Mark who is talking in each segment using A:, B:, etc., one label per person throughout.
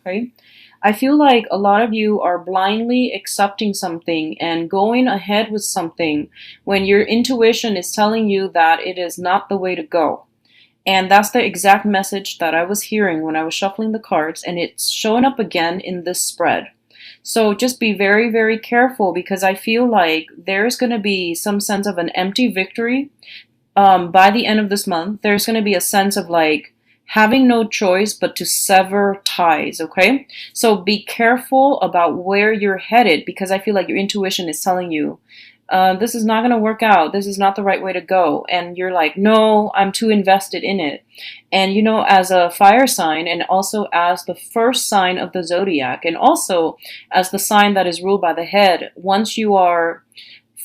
A: okay? I feel like a lot of you are blindly accepting something and going ahead with something when your intuition is telling you that it is not the way to go. And that's the exact message that I was hearing when I was shuffling the cards, and it's showing up again in this spread. So just be very, very careful because I feel like there's going to be some sense of an empty victory by the end of this month. There's going to be a sense of like having no choice but to sever ties, okay? So be careful about where you're headed because I feel like your intuition is telling you this is not going to work out. This is not the right way to go. And you're like, no, I'm too invested in it. And you know, as a fire sign, and also as the first sign of the zodiac, and also as the sign that is ruled by the head, once you are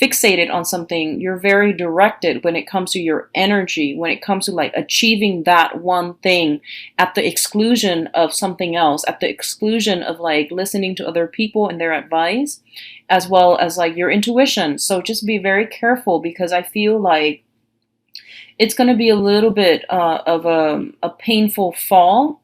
A: fixated on something, you're very directed when it comes to your energy, when it comes to like achieving that one thing at the exclusion of something else, at the exclusion of like listening to other people and their advice, as well as like your intuition. So just be very careful because I feel like it's going to be a little bit of a painful fall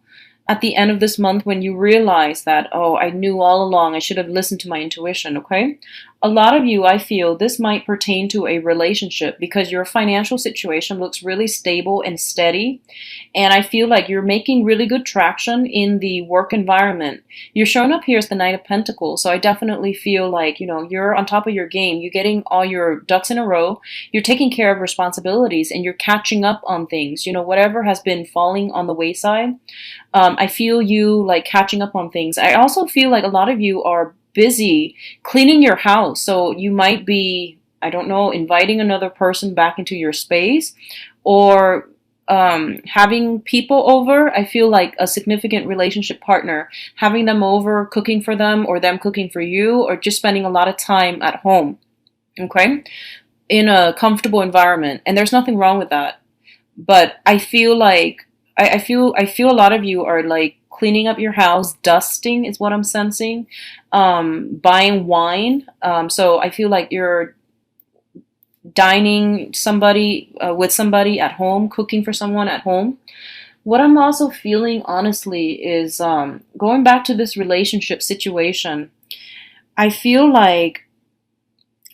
A: at the end of this month when you realize that, oh, I knew all along, I should have listened to my intuition, okay? A lot of you, I feel this might pertain to a relationship because your financial situation looks really stable and steady. And I feel like you're making really good traction in the work environment. You're showing up here as the Knight of Pentacles. So I definitely feel like, you know, you're on top of your game. You're getting all your ducks in a row. You're taking care of responsibilities and you're catching up on things. You know, whatever has been falling on the wayside, I feel you like catching up on things. I also feel like a lot of you are busy cleaning your house. So you might be, I don't know, inviting another person back into your space or having people over. I feel like a significant relationship partner, having them over, cooking for them or them cooking for you, or just spending a lot of time at home, okay, in a comfortable environment. And there's nothing wrong with that. But I feel like I feel a lot of you are like cleaning up your house, dusting is what I'm sensing, buying wine. So I feel like you're dining somebody with somebody at home, cooking for someone at home. What I'm also feeling, honestly, is going back to this relationship situation. I feel like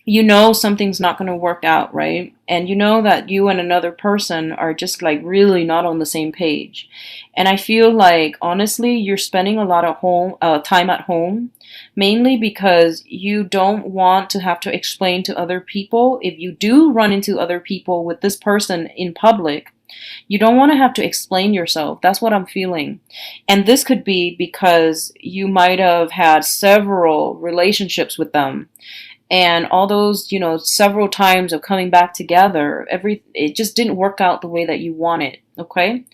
A: you know something's not going to work out, right? And you know that you and another person are just like really not on the same page. And I feel like honestly, you're spending a lot of time at home, mainly because you don't want to have to explain to other people. If you do run into other people with this person in public, you don't want to have to explain yourself. That's what I'm feeling. And this could be because you might have had several relationships with them, and all those, you know, several times of coming back together, it just didn't work out the way that you wanted, okay?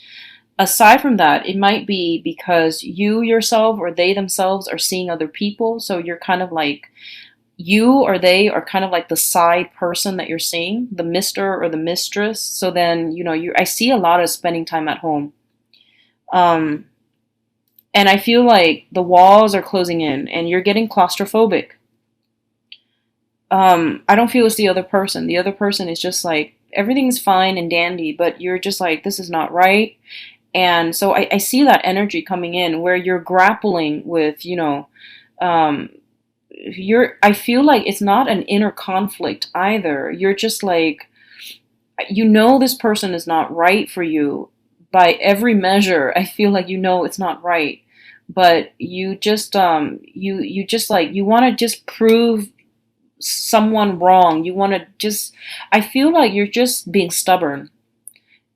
A: Aside from that, it might be because you yourself or they themselves are seeing other people, so you're kind of like, you or they are kind of like the side person that you're seeing, the mister or the mistress. So then, you know, I see a lot of spending time at home. um and I feel like the walls are closing in and you're getting claustrophobic. I don't feel it's the other person. The other person is just like, everything's fine and dandy, but you're just like, this is not right. And so I see that energy coming in where you're grappling with, you know, um, I feel like it's not an inner conflict either. You're just like, you know, this person is not right for you by every measure. I feel like, you know, it's not right. But you just, you just like, you want to just prove someone wrong. You want to just, I feel like you're just being stubborn.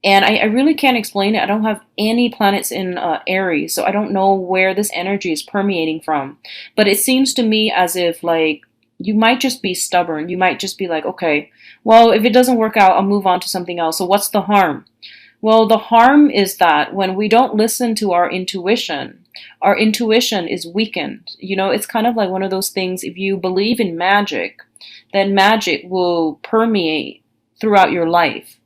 A: And I really can't explain it. I don't have any planets in Aries, so I don't know where this energy is permeating from. But it seems to me as if, like, you might just be stubborn. You might just be like, okay, well, if it doesn't work out, I'll move on to something else. So what's the harm? Well, the harm is that when we don't listen to our intuition is weakened. You know, it's kind of like one of those things, if you believe in magic, then magic will permeate throughout your life.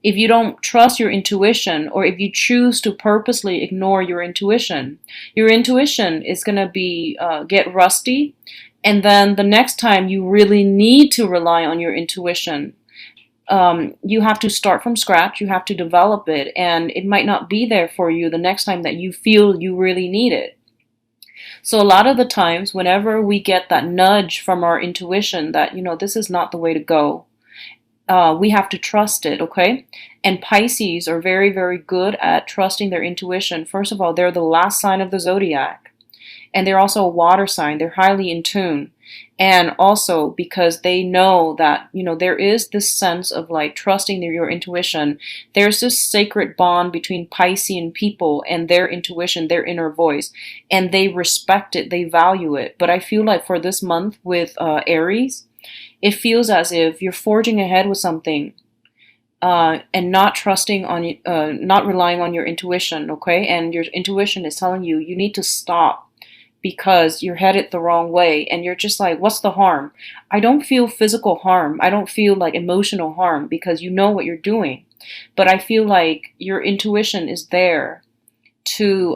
A: If you don't trust your intuition, or if you choose to purposely ignore your intuition is going to be get rusty. And then the next time you really need to rely on your intuition, you have to start from scratch. You have to develop it, and it might not be there for you the next time that you feel you really need it. So a lot of the times, whenever we get that nudge from our intuition that, this is not the way to go, we have to trust it, okay? And Pisces are very, very good at trusting their intuition. First of all, they're the last sign of the zodiac, and they're also a water sign. They're highly in tune. And also because they know that, there is this sense of like trusting your intuition. There's this sacred bond between Piscean people and their intuition, their inner voice, and they respect it, they value it. But I feel like for this month with Aries, it feels as if you're forging ahead with something, and not trusting on, not relying on your intuition, okay? And your intuition is telling you you need to stop because you're headed the wrong way, and you're just like, what's the harm? I don't feel physical harm. I don't feel like emotional harm because you know what you're doing. But I feel like your intuition is there to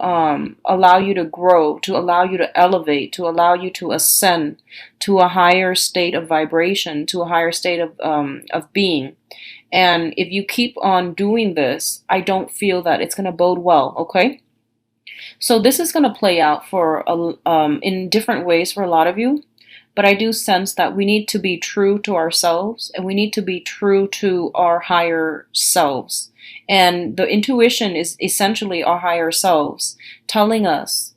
A: allow you to grow, to allow you to elevate, to allow you to ascend to a higher state of vibration, to a higher state of being. And if you keep on doing this, I don't feel that it's going to bode well, okay? So this is going to play out in different ways for a lot of you. But I do sense that we need to be true to ourselves, and we need to be true to our higher selves. And the intuition is essentially our higher selves telling us,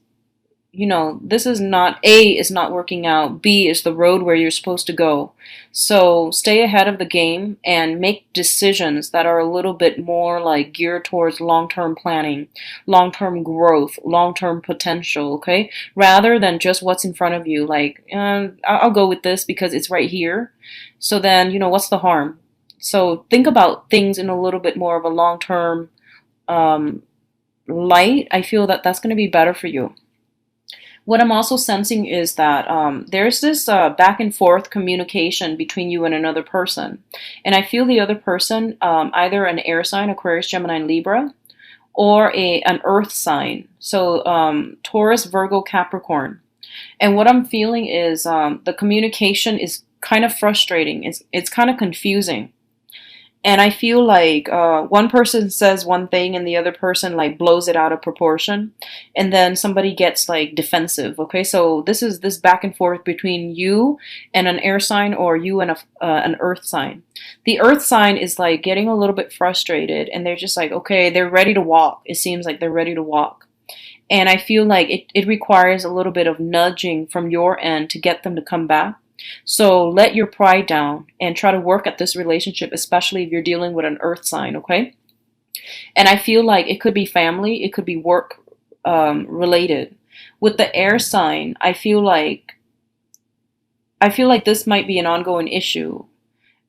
A: this is not, A is not working out, B is the road where you're supposed to go. So stay ahead of the game and make decisions that are a little bit more like geared towards long-term planning, long-term growth, long-term potential, okay? Rather than just what's in front of you, like, I'll go with this because it's right here. So then, what's the harm? So think about things in a little bit more of a long-term light. I feel that that's going to be better for you. What I'm also sensing is that there's this back and forth communication between you and another person. And I feel the other person, either an air sign, Aquarius, Gemini, Libra, or an earth sign. So Taurus, Virgo, Capricorn. And what I'm feeling is the communication is kind of frustrating. It's kind of confusing. And I feel like one person says one thing and the other person like blows it out of proportion. And then somebody gets like defensive. Okay, so this is this back and forth between you and an air sign, or you and an earth sign. The earth sign is like getting a little bit frustrated, and they're just like, okay, they're ready to walk. It seems like they're ready to walk. And I feel like it requires a little bit of nudging from your end to get them to come back. So let your pride down and try to work at this relationship, especially if you're dealing with an earth sign, okay? And I feel like it could be family, it could be work related. With the air sign, I feel like this might be an ongoing issue.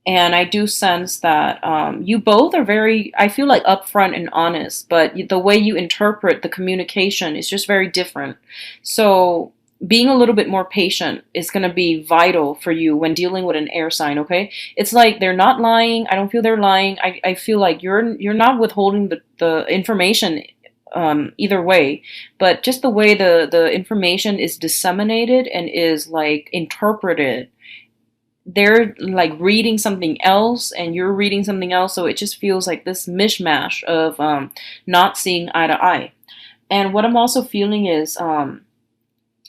A: And I do sense that you both are very, I feel like, upfront and honest, but the way you interpret the communication is just very different. So being a little bit more patient is going to be vital for you when dealing with an air sign, okay? It's like they're not lying. I don't feel they're lying. I feel like you're not withholding the information either way, but just the way the information is disseminated and is like interpreted. They're like reading something else and you're reading something else, so it just feels like this mishmash of not seeing eye to eye. And what I'm also feeling is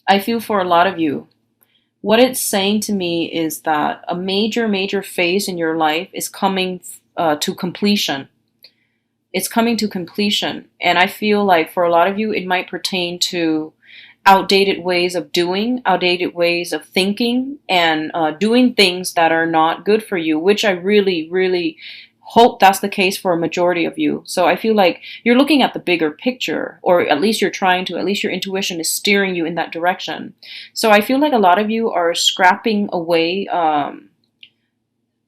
A: I feel for a lot of you, what it's saying to me is that a major, major phase in your life is coming to completion. It's coming to completion. And I feel like for a lot of you, it might pertain to outdated ways of doing, outdated ways of thinking, and doing things that are not good for you, which I really, really hope that's the case for a majority of you. So I feel like you're looking at the bigger picture, or at least you're trying to, at least your intuition is steering you in that direction. So I feel like a lot of you are scrapping away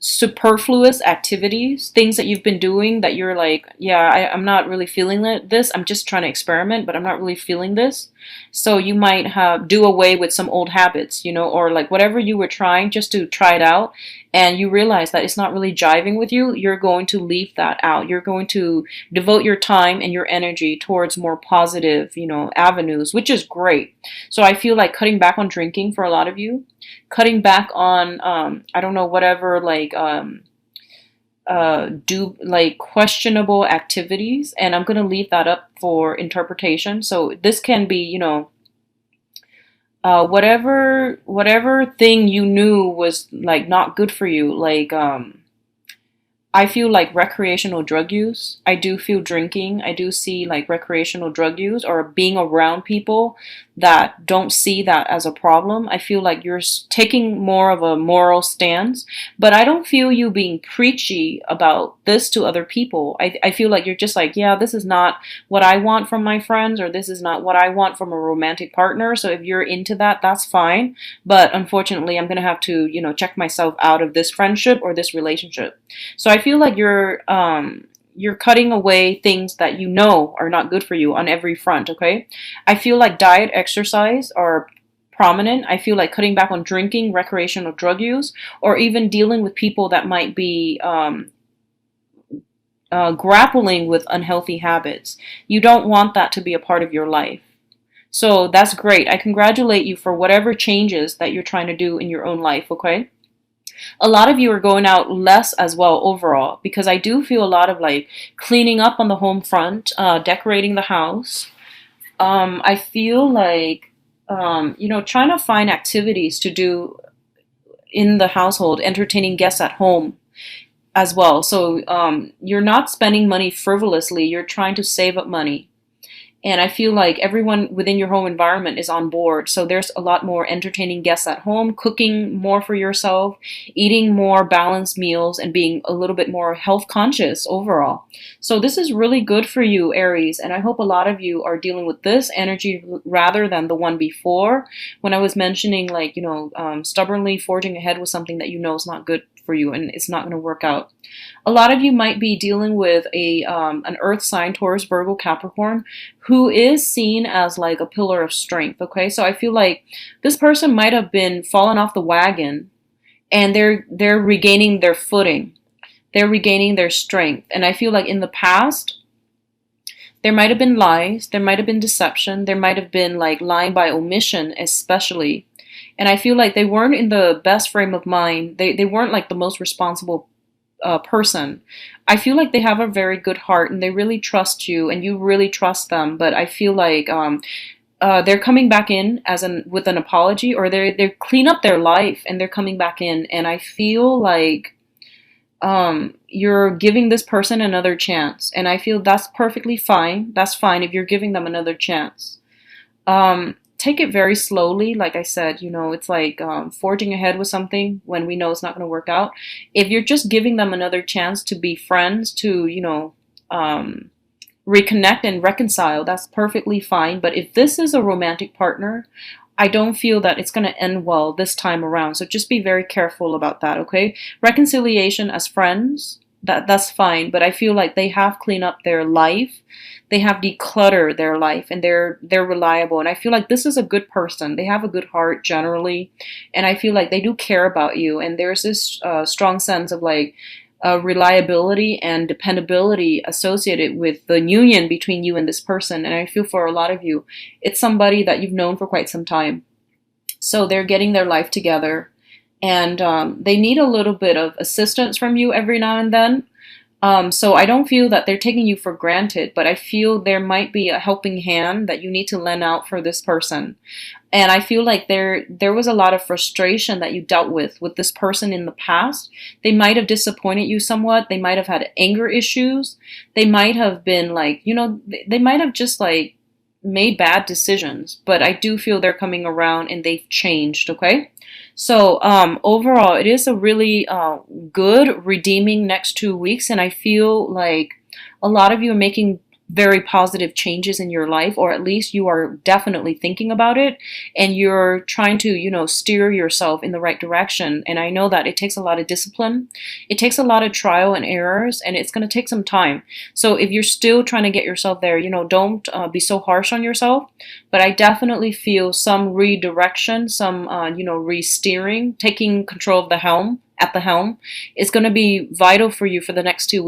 A: superfluous activities, things that you've been doing that you're like, yeah, I'm not really feeling this. I'm just trying to experiment, but I'm not really feeling this. So you might do away with some old habits, or like whatever you were trying just to try it out, and you realize that it's not really jiving with you. You're going to leave that out. You're going to devote your time and your energy towards more positive, avenues, which is great. So I feel like cutting back on drinking for a lot of you, cutting back on I don't know, whatever, like do like questionable activities, and I'm going to leave that up for interpretation. So this can be, Whatever thing you knew was like not good for you, like I feel like recreational drug use. I do feel drinking. I do see like recreational drug use or being around people that don't see that as a problem. I feel like you're taking more of a moral stance, but I don't feel you being preachy about this to other people. I feel like you're just like, yeah, this is not what I want from my friends, or this is not what I want from a romantic partner. So if you're into that, that's fine. But unfortunately, I'm going to have to, check myself out of this friendship or this relationship. So I feel like you're cutting away things that you know are not good for you on every front, okay? I feel like diet, exercise are prominent. I feel like cutting back on drinking, recreational drug use, or even dealing with people that might be grappling with unhealthy habits. You don't want that to be a part of your life. So that's great. I congratulate you for whatever changes that you're trying to do in your own life, okay? A lot of you are going out less as well overall, because I do feel a lot of like cleaning up on the home front, decorating the house. I feel like, trying to find activities to do in the household, entertaining guests at home as well. So you're not spending money frivolously, you're trying to save up money. And I feel like everyone within your home environment is on board. So there's a lot more entertaining guests at home, cooking more for yourself, eating more balanced meals, and being a little bit more health conscious overall. So this is really good for you, Aries. And I hope a lot of you are dealing with this energy rather than the one before, when I was mentioning, like, stubbornly forging ahead with something that you know is not good for you and it's not going to work out. A lot of you might be dealing with an earth sign, Taurus, Virgo, Capricorn, who is seen as like a pillar of strength. Okay, so I feel like this person might have been fallen off the wagon, and they're regaining their footing. They're regaining their strength. And I feel like in the past, there might have been lies, there might have been deception, there might have been like lying by omission, especially. And I feel like they weren't in the best frame of mind. They weren't like the most responsible person. I feel like they have a very good heart and they really trust you and you really trust them. But I feel like they're coming back in as an with an apology, or they clean up their life and they're coming back in. And I feel like you're giving this person another chance, and I feel that's perfectly fine. That's fine if you're giving them another chance. Take it very slowly. Like I said, it's like forging ahead with something when we know it's not going to work out. If you're just giving them another chance to be friends, to, reconnect and reconcile, that's perfectly fine. But if this is a romantic partner, I don't feel that it's going to end well this time around. So just be very careful about that, okay? Reconciliation as friends, that's fine, but I feel like they have cleaned up their life. They have decluttered their life, and they're reliable. And I feel like this is a good person. They have a good heart generally, and I feel like they do care about you. And there's this strong sense of like reliability and dependability associated with the union between you and this person. And I feel for a lot of you, it's somebody that you've known for quite some time. So they're getting their life together, and they need a little bit of assistance from you every now and then. So I don't feel that they're taking you for granted, but I feel there might be a helping hand that you need to lend out for this person. And I feel like there was a lot of frustration that you dealt with this person in the past. They might have disappointed you somewhat. They might have had anger issues. They might have been like, they might have just like made bad decisions, but I do feel they're coming around and they've changed, okay? So overall, it is a really good, redeeming next 2 weeks, and I feel like a lot of you are making very positive changes in your life, or at least you are definitely thinking about it, and you're trying to, steer yourself in the right direction. And I know that it takes a lot of discipline, it takes a lot of trial and errors, and it's going to take some time. So if you're still trying to get yourself there, don't be so harsh on yourself. But I definitely feel some redirection, some, re-steering, taking control of the helm, at the helm, is going to be vital for you for the next 2 weeks.